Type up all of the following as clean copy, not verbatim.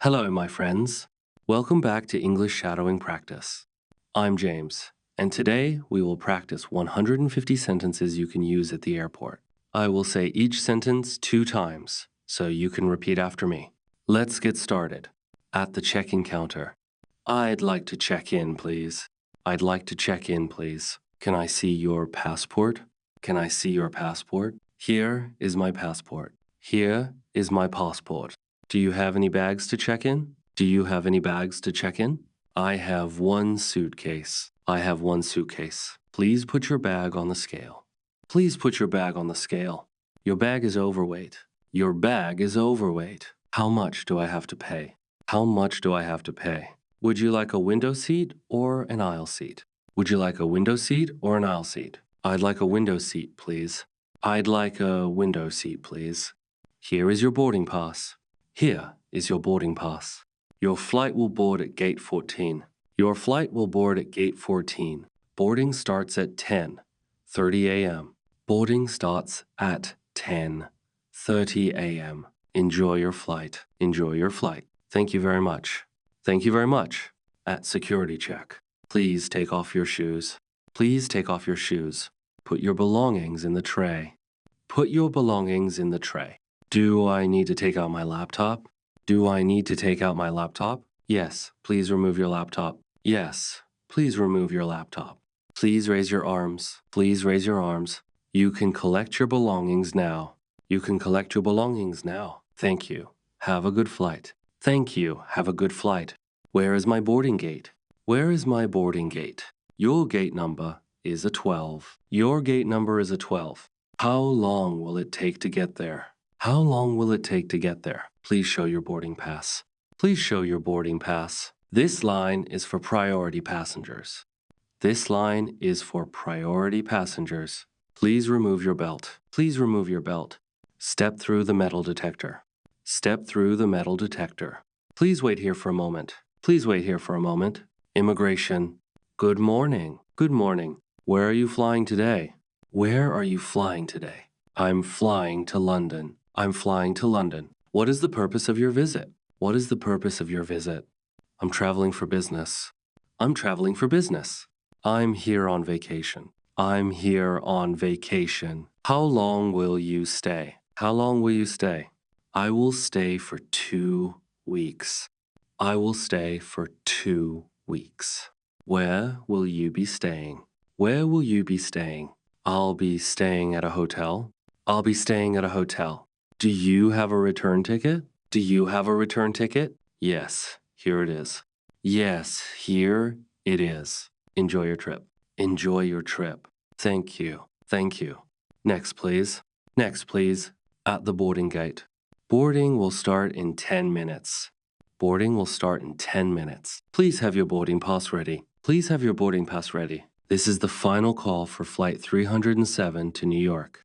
Hello, my friends. Welcome back to English Shadowing Practice. I'm James, and today we will practice 150 sentences you can use at the airport. I will say each sentence 2 times, so you can repeat after me. Let's get started. At the check-in counter. I'd like to check in, please. I'd like to check in, please. Can I see your passport? Can I see your passport? Here is my passport. Here is my passport. Do you have any bags to check in? Do you have any bags to check in? I have one suitcase. I have one suitcase. Please put your bag on the scale. Please put your bag on the scale. Your bag is overweight. Your bag is overweight. How much do I have to pay? How much do I have to pay? Would you like a window seat or an aisle seat? Would you like a window seat or an aisle seat? I'd like a window seat, please. I'd like a window seat, please. Here is your boarding pass. Here is your boarding pass. Your flight will board at gate 14. Your flight will board at gate 14. Boarding starts at 10:30 a.m. Boarding starts at 10:30 a.m. Enjoy your flight. Enjoy your flight. Thank you very much. Thank you very much. At security check. Please take off your shoes. Please take off your shoes. Put your belongings in the tray. Put your belongings in the tray. Do I need to take out my laptop? Do I need to take out my laptop? Yes, please remove your laptop. Yes, please remove your laptop. Please raise your arms. Please raise your arms. You can collect your belongings now. You can collect your belongings now. Thank you. Have a good flight. Thank you. Have a good flight. Where is my boarding gate? Where is my boarding gate? Your gate number is a 12. Your gate number is a 12. How long will it take to get there? How long will it take to get there? Please show your boarding pass. Please show your boarding pass. This line is for priority passengers. This line is for priority passengers. Please remove your belt. Please remove your belt. Step through the metal detector. Step through the metal detector. Please wait here for a moment. Please wait here for a moment. Immigration. Good morning. Good morning. Where are you flying today? Where are you flying today? I'm flying to London. I'm flying to London. What is the purpose of your visit? What is the purpose of your visit? I'm traveling for business. I'm traveling for business. I'm here on vacation. I'm here on vacation. How long will you stay? How long will you stay? I will stay for 2 weeks. I will stay for 2 weeks. Where will you be staying? Where will you be staying? I'll be staying at a hotel. I'll be staying at a hotel. Do you have a return ticket? Do you have a return ticket? Yes, here it is. Yes, here it is. Enjoy your trip. Enjoy your trip. Thank you. Thank you. Next, please. Next, please. At the boarding gate. Boarding will start in 10 minutes. Boarding will start in 10 minutes. Please have your boarding pass ready. Please have your boarding pass ready. This is the final call for Flight 307 to New York.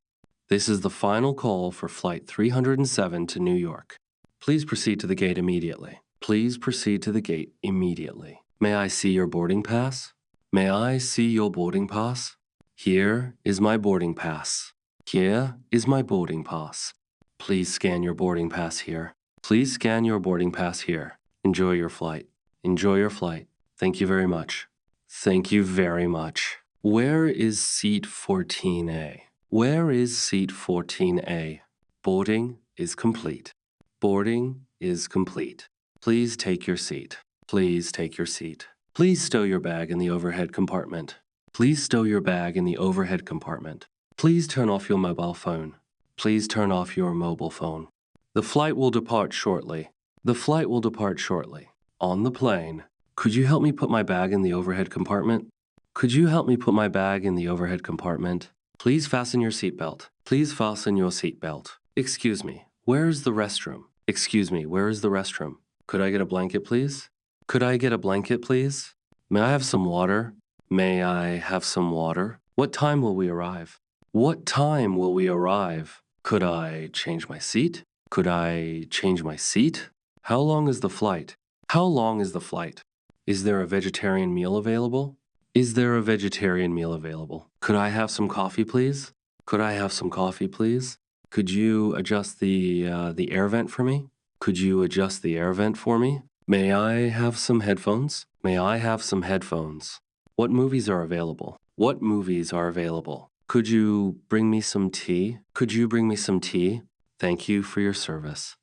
This is the final call for Flight 307 to New York. Please proceed to the gate immediately. Please proceed to the gate immediately. May I see your boarding pass? May I see your boarding pass? Here is my boarding pass. Here is my boarding pass. Please scan your boarding pass here. Please scan your boarding pass here. Enjoy your flight. Enjoy your flight. Thank you very much. Thank you very much. Where is seat 14A? Where is seat 14A? Boarding is complete. Boarding is complete. Please take your seat. Please take your seat. Please stow your bag in the overhead compartment. Please stow your bag in the overhead compartment. Please turn off your mobile phone. Please turn off your mobile phone. The flight will depart shortly. The flight will depart shortly. On the plane. Could you help me put my bag in the overhead compartment? Could you help me put my bag in the overhead compartment? Please fasten your seatbelt. Please fasten your seatbelt. Excuse me, where is the restroom? Excuse me, where is the restroom? Could I get a blanket, please? Could I get a blanket, please? May I have some water? May I have some water? What time will we arrive? What time will we arrive? Could I change my seat? Could I change my seat? How long is the flight? How long is the flight? Is there a vegetarian meal available? Is there a vegetarian meal available? Could I have some coffee, please? Could I have some coffee, please? Could you adjust the air vent for me? Could you adjust the air vent for me? May I have some headphones? May I have some headphones? What movies are available? What movies are available? Could you bring me some tea? Could you bring me some tea? Thank you for your service.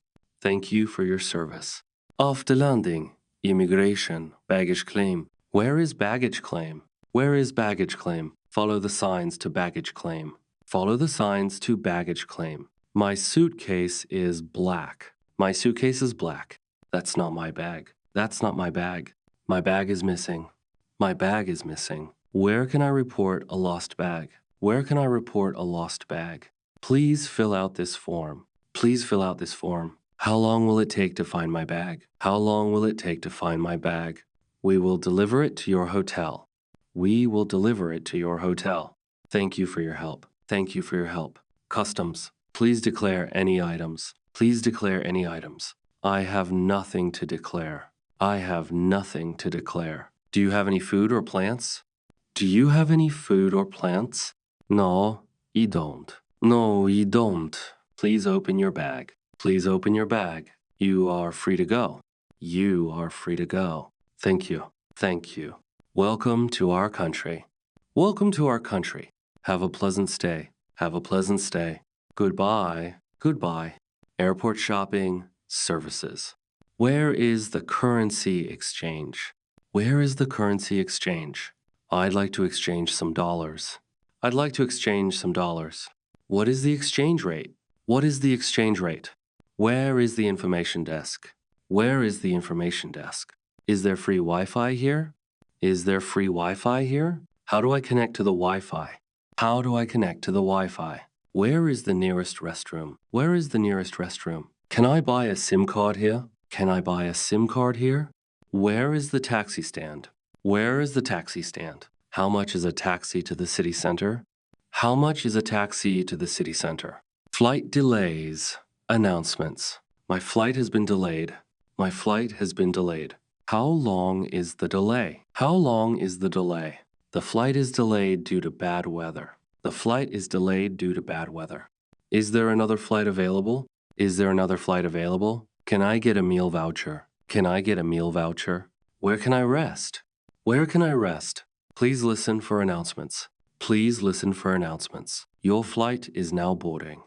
Thank you for your service. After landing, immigration, baggage claim. Where is baggage claim? Where is baggage claim? Follow the signs to baggage claim. Follow the signs to baggage claim. My suitcase is black. My suitcase is black. That's not my bag. That's not my bag. My bag is missing. My bag is missing. Where can I report a lost bag? Where can I report a lost bag? Please fill out this form. Please fill out this form. How long will it take to find my bag? How long will it take to find my bag? We will deliver it to your hotel. We will deliver it to your hotel. Thank you for your help. Thank you for your help. Customs, please declare any items. Please declare any items. I have nothing to declare. I have nothing to declare. Do you have any food or plants? Do you have any food or plants? No, you don't. No, you don't. Please open your bag. Please open your bag. You are free to go. You are free to go. Thank you. Thank you. Welcome to our country. Welcome to our country. Have a pleasant stay. Have a pleasant stay. Goodbye. Goodbye. Airport shopping, services. Where is the currency exchange? Where is the currency exchange? I'd like to exchange some dollars. I'd like to exchange some dollars. What is the exchange rate? What is the exchange rate? Where is the information desk? Where is the information desk? Is there free Wi-Fi here? Is there free Wi-Fi here? How do I connect to the Wi-Fi? How do I connect to the Wi-Fi? Where is the nearest restroom? Where is the nearest restroom? Can I buy a SIM card here? Can I buy a SIM card here? Where is the taxi stand? Where is the taxi stand? How much is a taxi to the city center? How much is a taxi to the city center? Flight delays. Announcements. My flight has been delayed. My flight has been delayed. How long is the delay? How long is the delay? The flight is delayed due to bad weather. The flight is delayed due to bad weather. Is there another flight available? Is there another flight available? Can I get a meal voucher? Can I get a meal voucher? Where can I rest? Where can I rest? Please listen for announcements. Please listen for announcements. Your flight is now boarding.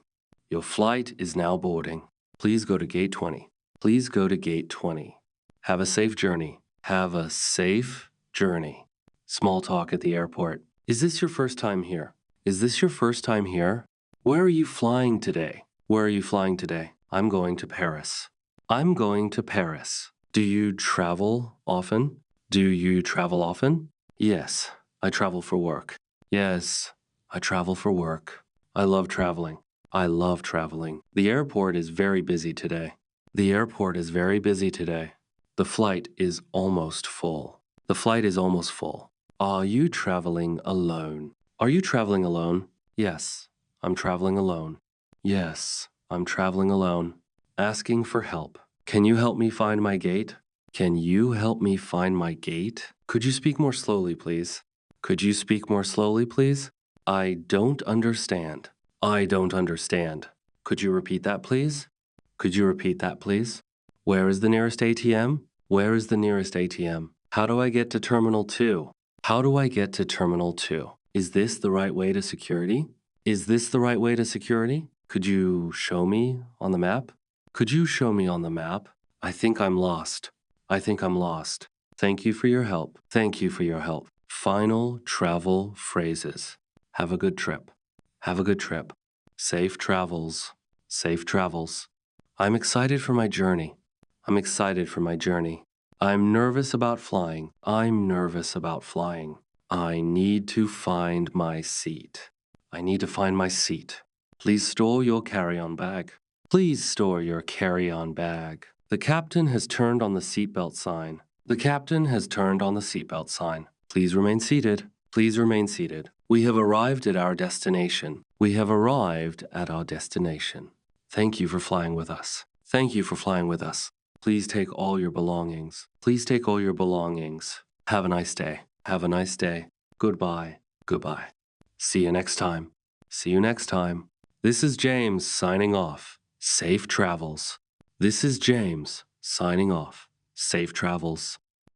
Your flight is now boarding. Please go to gate 20. Please go to gate 20. Have a safe journey. Have a safe journey. Small talk at the airport. Is this your first time here? Is this your first time here? Where are you flying today? Where are you flying today? I'm going to Paris. I'm going to Paris. Do you travel often? Do you travel often? Yes, I travel for work. Yes, I travel for work. I love traveling. I love traveling. The airport is very busy today. The airport is very busy today. The flight is almost full. The flight is almost full. Are you traveling alone? Are you traveling alone? Yes, I'm traveling alone. Yes, I'm traveling alone. Asking for help. Can you help me find my gate? Can you help me find my gate? Could you speak more slowly, please? Could you speak more slowly, please? I don't understand. I don't understand. Could you repeat that, please? Could you repeat that, please? Where is the nearest ATM? Where is the nearest ATM? How do I get to Terminal 2? How do I get to Terminal 2? Is this the right way to security? Is this the right way to security? Could you show me on the map? Could you show me on the map? I think I'm lost. I think I'm lost. Thank you for your help. Thank you for your help. Final travel phrases. Have a good trip. Have a good trip. Safe travels. Safe travels. I'm excited for my journey. I'm excited for my journey. I'm nervous about flying. I'm nervous about flying. I need to find my seat. I need to find my seat. Please store your carry-on bag. Please store your carry-on bag. The captain has turned on the seatbelt sign. The captain has turned on the seatbelt sign. Please remain seated. Please remain seated. We have arrived at our destination. We have arrived at our destination. Thank you for flying with us. Thank you for flying with us. Please take all your belongings. Please take all your belongings. Have a nice day. Have a nice day. Goodbye. Goodbye. See you next time. See you next time. This is James signing off. Safe travels. This is James, signing off. Safe travels.